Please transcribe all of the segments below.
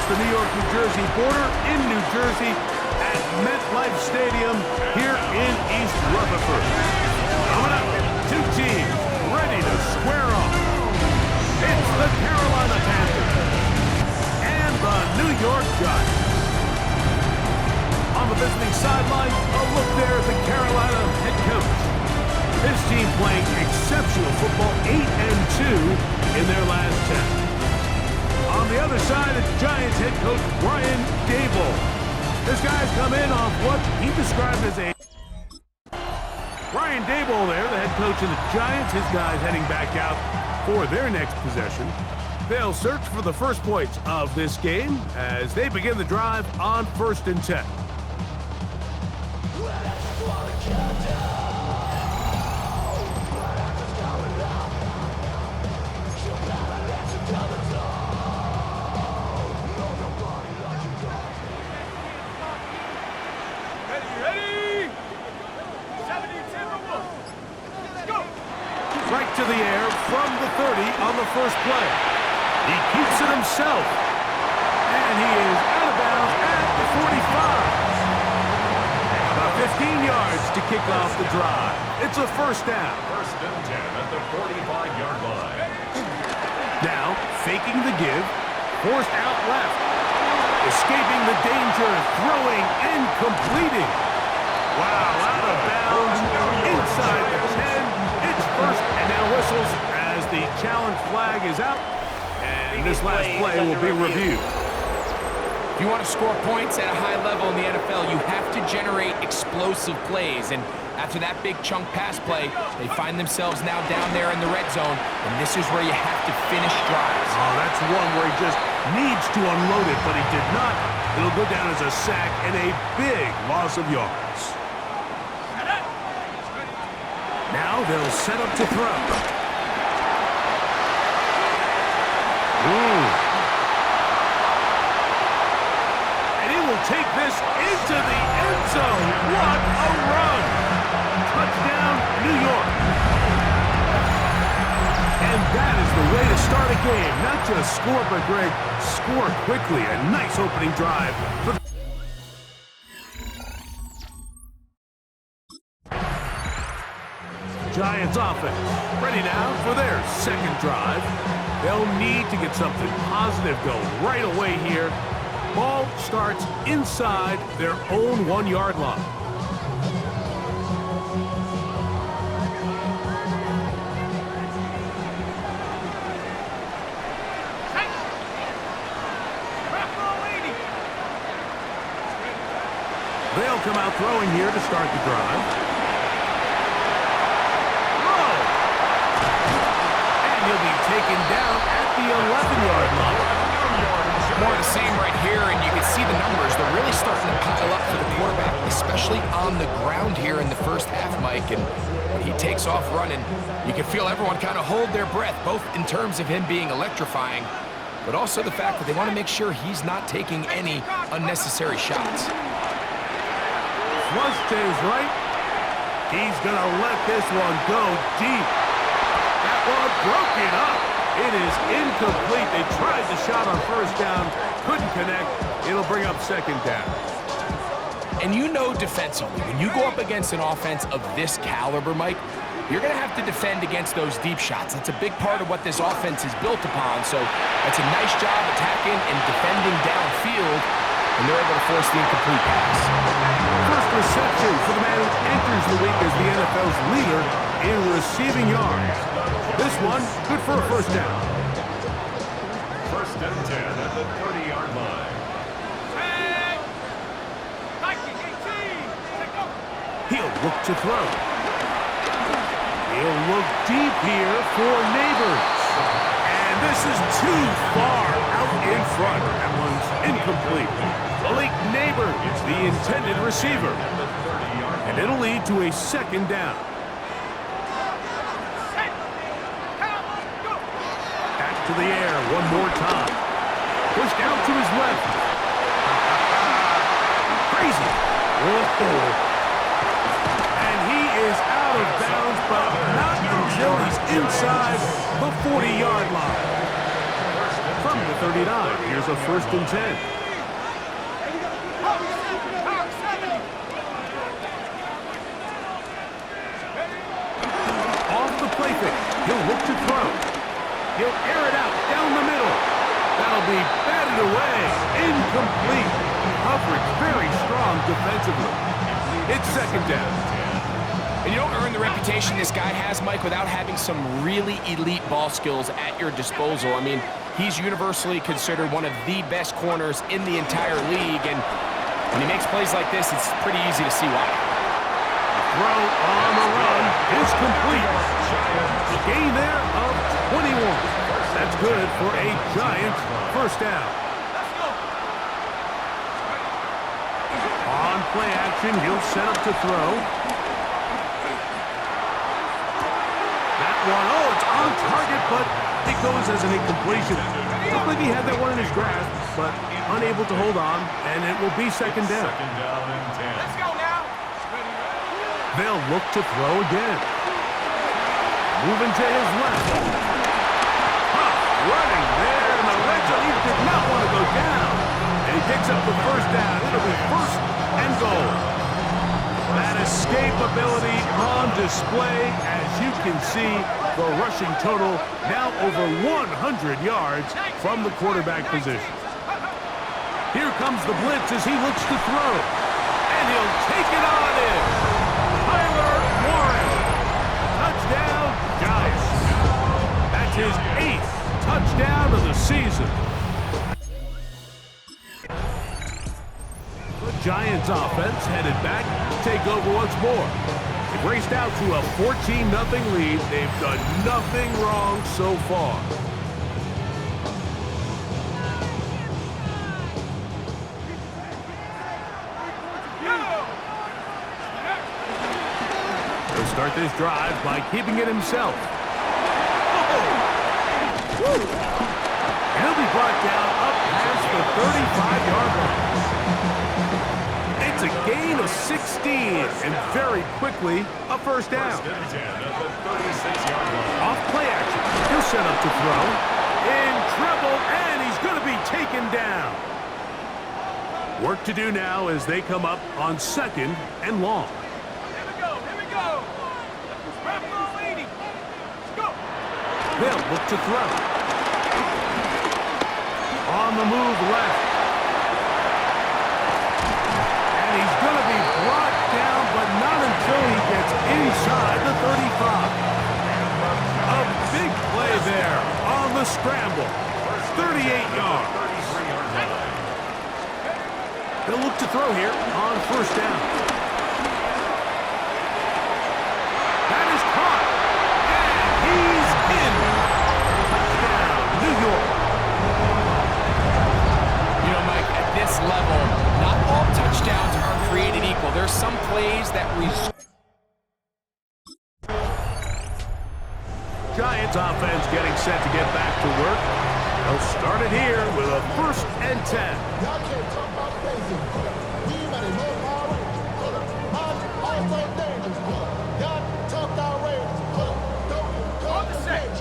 across the New York-New Jersey border in New Jersey at MetLife Stadium here in East Rutherford. Coming up, two teams ready to square off. It's the Carolina Panthers and the New York Giants. On the visiting sideline, a look there at the Carolina head coach. His team playing exceptional football, 8-2 in their last 10. On the other side, it's Giants head coach Brian Daboll. This guy's come in off what he described as a... Brian Daboll there, the head coach of the Giants. His guys heading back out for their next possession. They'll search for the first points of this game as they begin the drive on 1st and 10. Right to the air from the 30 on the first play. He keeps it himself. And he is out of bounds at the 45. About 15 yards to kick off the drive. It's a first down. 1st and 10 at the 45-yard line. Now, faking the give, forced out left. Escaping the danger, throwing and completing. Wow, out of bounds, inside the 10. It's first and now whistles as the challenge flag is out. And this last play will be reviewed. If you want to score points at a high level in the NFL, you have to generate explosive plays. And after that big chunk pass play, they find themselves now down there in the red zone. And this is where you have to finish drives. Oh, that's one where he just needs to unload it, but he did not. It'll go down as a sack and a big loss of yards. Now they'll set up to throw. And he will take this into the end zone. What a run! Touchdown, New York. And that is the way to start a game. Not just score, but Greg, score quickly. A nice opening drive for the Giants offense. Ready now for their second drive. They'll need to get something positive going right away here. Ball starts inside their own 1-yard line. They'll come out throwing here to start the drive. He'll be taken down at the 11-yard line. More of the same right here, and you can see the numbers. They're really starting to pile up for the quarterback, especially on the ground here in the first half, Mike. And when he takes off running, you can feel everyone kind of hold their breath, both in terms of him being electrifying, but also the fact that they want to make sure he's not taking any unnecessary shots. Flush stays right. He's going to let this one go deep. That one broken up. It is incomplete. They tried the shot on first down, couldn't connect. It'll bring up second down. And you know defensively, when you go up against an offense of this caliber, Mike, you're going to have to defend against those deep shots. That's a big part of what this offense is built upon. So that's a nice job attacking and defending downfield, and they're able to force the incomplete pass. First reception for the man who enters the week as the NFL's leader in receiving yards. This one, good for a first down. 1st and 10 at the 30-yard line. He'll look to throw. He'll look deep here for Neighbors. And this is too far out in front. That one's incomplete. Malik Neighbors, the intended receiver. And it'll lead to a second down. To the air one more time. Pushed out to his left. Crazy. Whoa. And he is out of bounds, but not until he's inside the 40-yard line. From the 39. Here's a 1st and 10. Off the play fake. He'll look to throw. He'll air it out down the middle. That'll be batted away. Incomplete. Coverage very strong defensively. It's 2nd down. And you don't earn the reputation this guy has, Mike, without having some really elite ball skills at your disposal. I mean, he's universally considered one of the best corners in the entire league, and when he makes plays like this, it's pretty easy to see why. Throw on the run is complete. A gain there of 21. That's good for a Giants 1st down. On play action, he'll set up to throw. Oh, it's on target, but it goes as an incompletion. Looked like he had that one in his grasp, but unable to hold on, and it will be 2nd down. 2nd down and 10. Let's go now. They'll look to throw again. Moving to his left. Running there in the red zone. He did not want to go down. And he picks up the 1st down. It'll be 1st and goal. That escape ability on display. As you can see, the rushing total now over 100 yards from the quarterback position. Here comes the blitz as he looks to throw. And he'll take it on in. Tyler Warren. Touchdown, Giants. That's his 8th touchdown of the season. Giants offense headed back to take over once more. They've raced out to a 14-0 lead. They've done nothing wrong so far. He'll start this drive by keeping it himself. And he'll be brought down up past the 35-yard line. It's a gain of 16, and very quickly, a 1st down. 1st and 10 at the 36-yard line. Off play action, he'll set up to throw. In trouble, and he's going to be taken down. Work to do now as they come up on 2nd and long. Here we go, here we go. Wrap on 80. Let's go. They'll look to throw. On the move left. He's going to be brought down, but not until he gets inside the 35. A big play there on the scramble. 38 yards. They'll look to throw here on 1st down. That is caught. And he's in. Touchdown, New York. You know, Mike, at this level, not all touchdowns are created equal. There's some plays that Giants offense getting set to get back to work. They'll start it here with a 1st and 10. Y'all can't talk about basic. We might know power. I'm also dangerous. Y'all talk outrageous. On the set.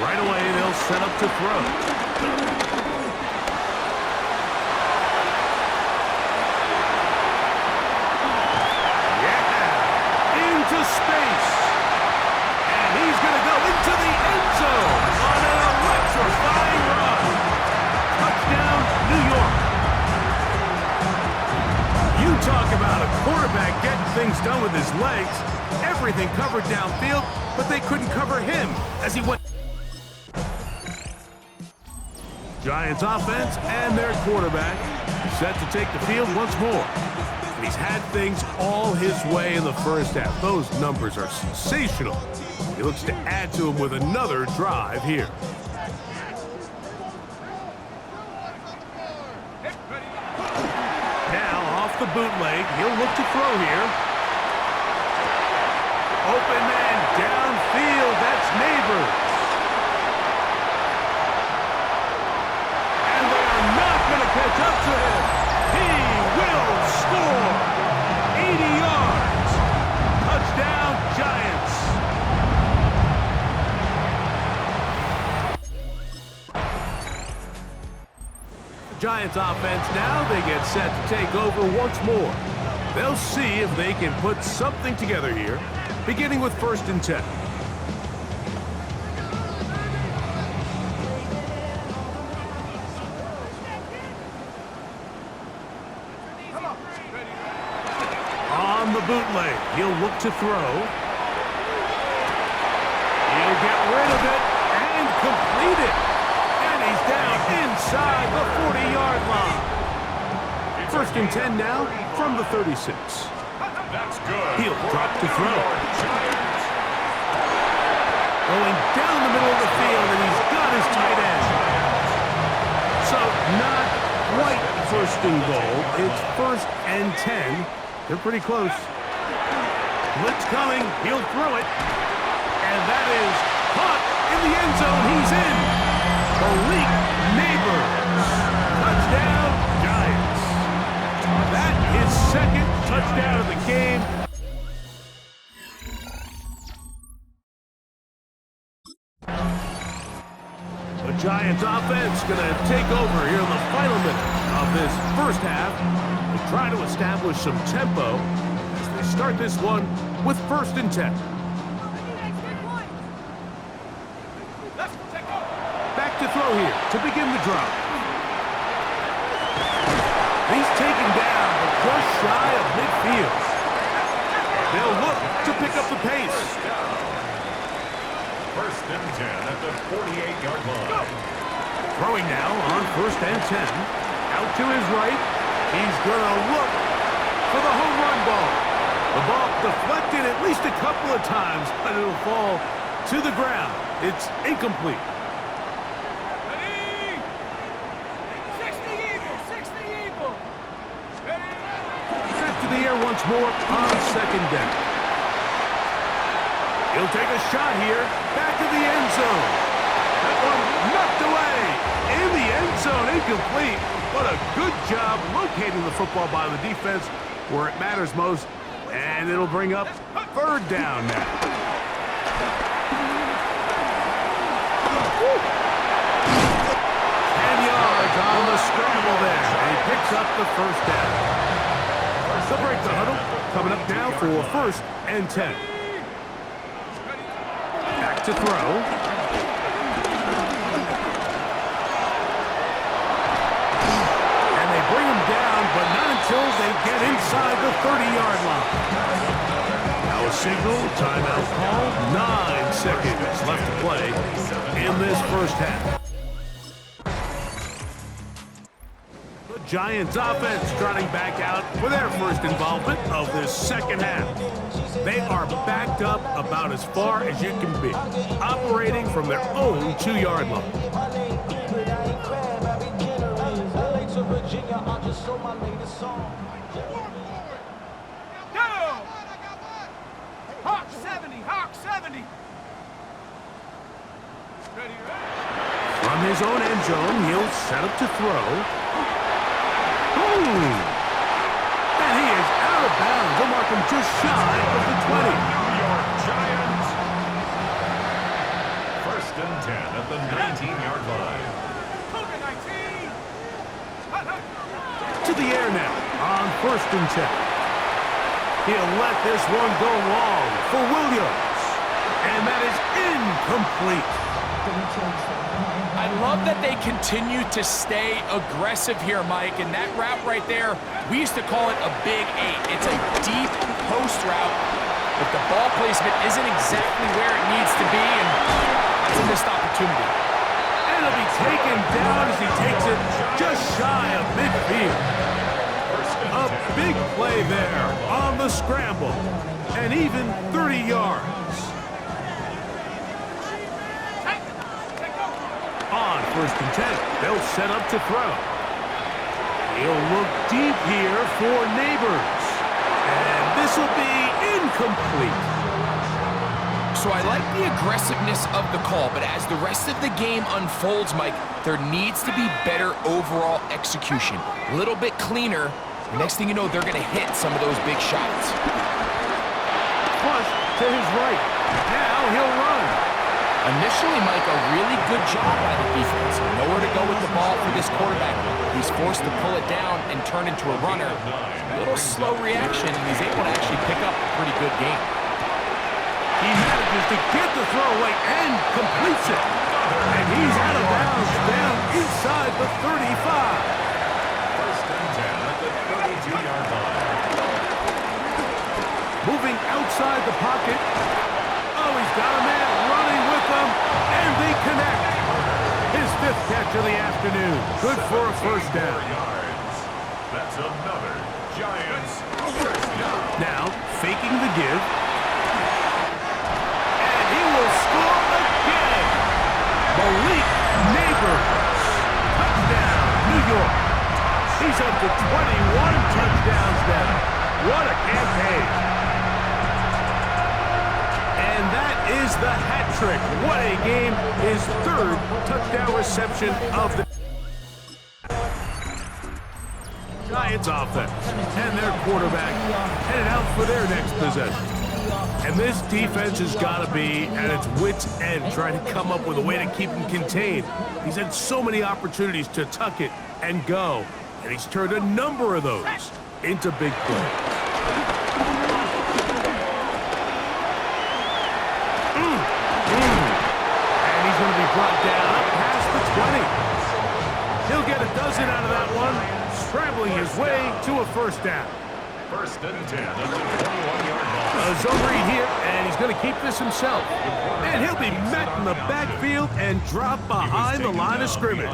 Right away, they'll set up to throw. Space. And he's going to go into the end zone on an electrifying run. Touchdown, New York. You talk about a quarterback getting things done with his legs. Everything covered downfield, but they couldn't cover him as he went. Giants offense and their quarterback set to take the field once more. He's had things all his way in the 1st half. Those numbers are sensational. He looks to add to them with another drive here. Now off the bootleg, he'll look to throw here. Open man downfield, that's Neighbors. And they are not going to catch up to him. He will score. 80 yards. Touchdown, Giants. Giants offense now, they get set to take over once more. They'll see if they can put something together here, beginning with 1st and 10. On the bootleg, he'll look to throw. He'll get rid of it and complete it. And he's down inside the 40-yard line. 1st and 10 now from the 36. That's good. He'll drop to throw. Going down the middle of the field, and he's got his tight end. So not quite 1st and goal. It's 1st and 10. They're pretty close. Blitz coming. He'll throw it. And that is caught in the end zone. He's in. Malik Neighbors. Touchdown, Giants. That is 2nd touchdown of the game. The Giants offense going to take over here in the final minute of this 1st half. They try to establish some tempo as they start this one with 1st and 10. Back to throw here to begin the drive. He's taken down, but just shy of midfield. They'll look to pick up the pace. 1st and 10 at the 48-yard line. Throwing now on 1st and 10. Out to his right. He's going to look for the home run ball. The ball deflected at least a couple of times, but it'll fall to the ground. It's incomplete. Back to the air once more on 2nd down. He'll take a shot here. Back to the end zone. That one knocked away. In the end zone, incomplete. What a good job locating the football by the defense where it matters most. And it'll bring up 3rd down now. 10 yards on the scramble there. And he picks up the 1st down. They'll break the huddle. Coming up now for 1st and 10. Back to throw. Bring him down, but not until they get inside the 30-yard line. Now a signal, timeout call, 9 seconds left to play in this 1st half. The Giants offense trotting back out for their 1st involvement of this 2nd half. They are backed up about as far as you can be, operating from their own 2-yard line. Virginia, I just sold my latest song. Go! Hawk 70, Hawk 70. Ready, ready. From his own end zone, he'll set up to throw. Boom! And he is out of bounds. They'll mark him just shy of the 20. New York Giants. 1st and 10 at the 19-yard line. To the air now on 1st and 10. He'll let this one go long for Williams. And that is incomplete. I love that they continue to stay aggressive here, Mike. And that route right there, we used to call it a big 8. It's a deep post route, but the ball placement isn't exactly where it needs to be, and that's a missed opportunity. And it'll be taken down as he takes it just shy of midfield. A big play there on the scramble, and even 30 yards. On 1st and 10, they'll set up to throw. He'll look deep here for Neighbors, and this will be incomplete. So I like the aggressiveness of the call, but as the rest of the game unfolds, Mike, there needs to be better overall execution. A little bit cleaner. Next thing you know, they're going to hit some of those big shots. Flush to his right. Now he'll run. Initially, Mike, a really good job by the defense. Nowhere to go with the ball for this quarterback. He's forced to pull it down and turn into a runner. A little slow reaction, and he's able to actually pick up a pretty good game. He manages to get the throw away and completes it. And he's out of bounds down inside the 35. First and 10 at the 32-yard line. Moving outside the pocket. Oh, he's got a man running with them, and they connect. His 5th catch of the afternoon. Good for a first down. 4 yards. That's another Giants first down. Now, faking the give. And he will score again. Malik Neighbors. Touchdown, New York. He's up to 21 touchdowns now. What a campaign. And that is the hat trick. What a game. His 3rd touchdown reception of the Giants offense. And their quarterback headed out for their next possession. And this defense has got to be at its wits' end trying to come up with a way to keep him contained. He's had so many opportunities to tuck it and go. And he's turned a number of those into big plays. And he's going to be brought down up past the 20. He'll get a dozen out of that one, scrambling his way to a first down. First and 10 at the 21-yard line. Zone read here, and he's going to keep this himself. And he'll be met in the backfield and drop behind the line of scrimmage.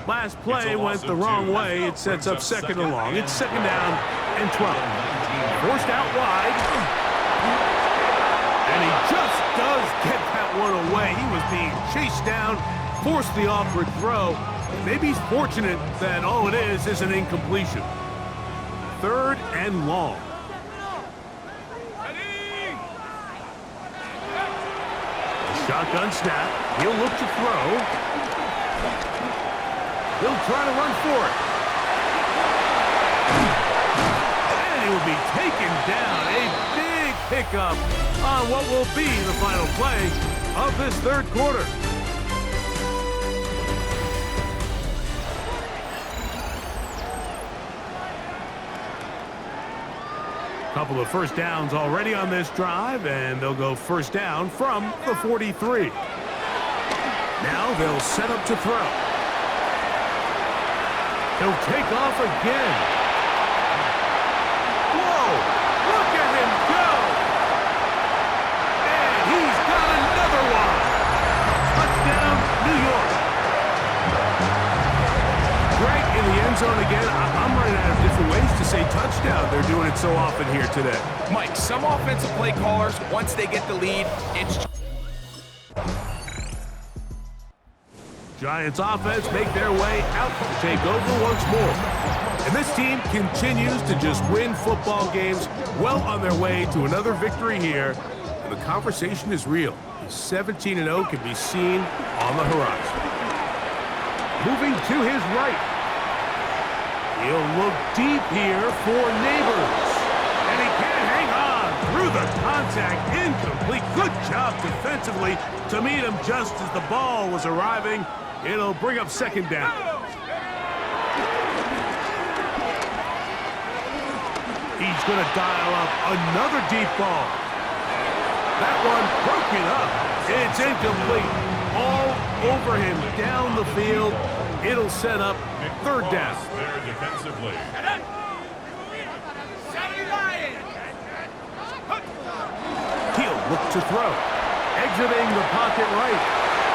Last play went the wrong way. It sets up 2nd and long. It's 2nd down and 12. Forced out wide. And he just does get that one away. He was being chased down, forced the awkward throw. Maybe he's fortunate that all it is an incompletion. 3rd and long. Shotgun snap. He'll look to throw. He'll try to run for it. And he will be taken down. A big pickup on what will be the final play of this 3rd quarter. Couple of first downs already on this drive, and they'll go first down from the 43. Now they'll set up to throw. He'll take off again. Whoa! Look at him go! And he's got another one. Touchdown, New York. Greg in the end zone again. I'm running out of different ways to say touchdown. They're doing it so often here today. Mike, some offensive play callers, once they get the lead, it's... Giants offense make their way out to take over once more. And this team continues to just win football games, well on their way to another victory here. And the conversation is real. 17-0 can be seen on the horizon. Moving to his right. He'll look deep here for Neighbors. And he can't hang on through the contact. Incomplete. Good job defensively to meet him just as the ball was arriving. It'll bring up 2nd down. He's going to dial up another deep ball. That one broken up. It's incomplete. All over him down the field. It'll set up 3rd down. There defensively. He'll look to throw. Exiting the pocket right.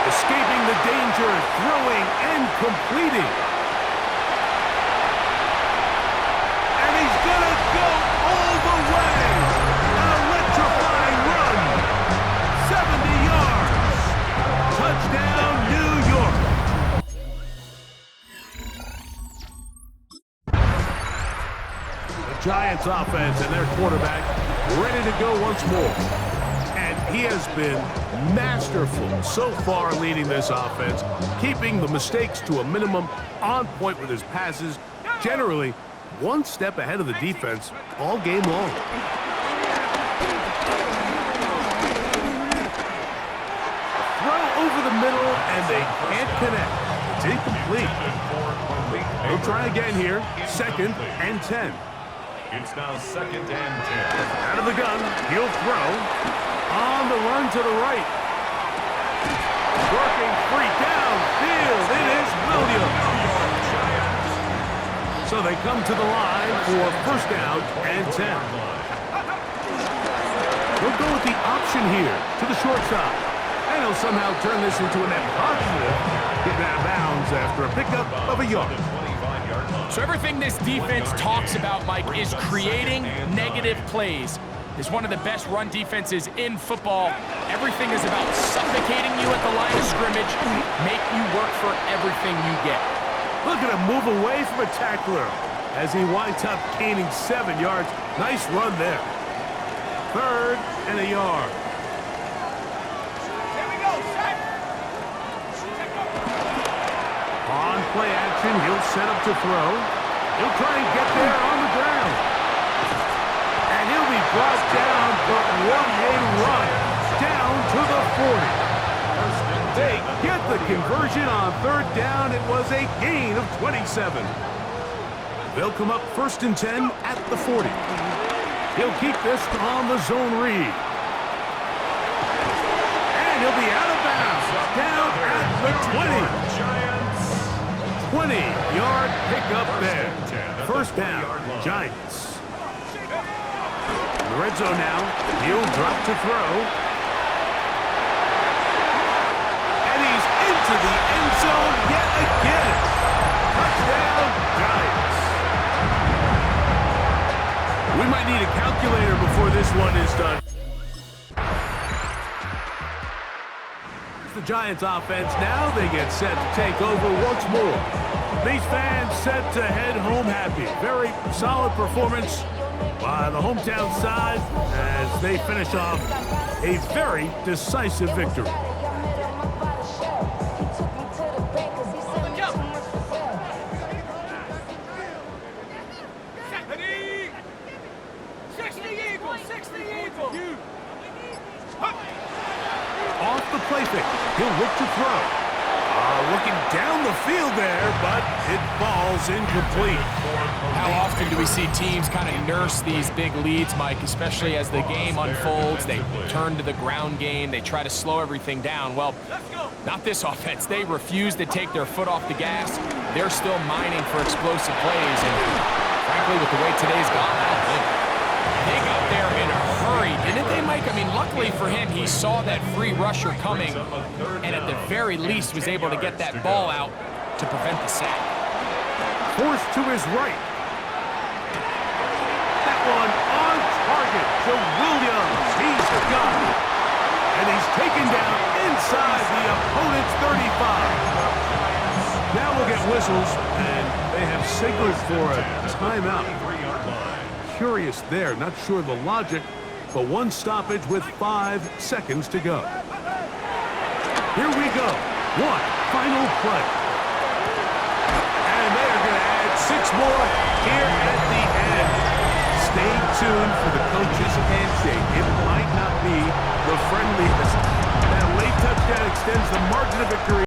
Escaping the danger. Throwing and completing. And he's going to go all the way. An electrifying run. 70 yards. Touchdown, New York. Giants offense and their quarterback ready to go once more. And he has been masterful so far leading this offense, keeping the mistakes to a minimum, on point with his passes, generally one step ahead of the defense all game long. They can't connect. It's incomplete. They'll try again here. 2nd and 10. It's now 2nd and 10. Out of the gun. He'll throw. On the run to the right. Working free downfield. It is Williams. So they come to the line for 1st down and 10. He'll go with the option here to the short side. And he'll somehow turn this into a net positive. Getting out of bounds after a pickup of a yard. So everything this defense talks about, Mike, is creating negative plays. It's one of the best run defenses in football. Everything is about suffocating you at the line of scrimmage, make you work for everything you get. Look at him move away from a tackler as he winds up gaining 7 yards. Nice run there. 3rd and a yard. Here we go, set. On play action, he'll set up to throw. He'll try and get there on the ground. And he'll be brought down, but what a run down to the 40. They get the conversion on 3rd down. It was a gain of 27. They'll come up 1st and 10 at the 40. He'll keep this on the zone read. And he'll be out of bounds. Down at the 20. 20-yard pickup there. 1st down, Giants. In the red zone now. He'll drop to throw. To the end zone yet again. Touchdown, Giants. We might need a calculator before this one is done. The Giants offense now. They get set to take over once more. These fans set to head home happy. Very solid performance by the hometown side as they finish off a very decisive victory. Off the play fake. He'll look to throw. Looking down the field there, but it falls incomplete. How often do we see teams kind of nurse these big leads, Mike, especially as the game unfolds? They turn to the ground game. They try to slow everything down. Well, not this offense. They refuse to take their foot off the gas. They're still mining for explosive plays. And frankly, with the way today's gone, I don't think they got there in a hurry, didn't they, Mike? I mean, luckily for him, he saw that free rusher coming and at the very least was able to get that ball out to prevent the sack. Forced to his right. That one on target to Williams. He's gone. And he's taken down inside the opponent's 35. Now we'll get whistles, and they have signaled for a timeout. Curious there, not sure the logic, but one stoppage with 5 seconds to go. Here we go. One final play. And they're going to add 6 more here at the end. Stay tuned for the coach's handshake. It might not be the friendliest. That late touchdown extends the margin of victory.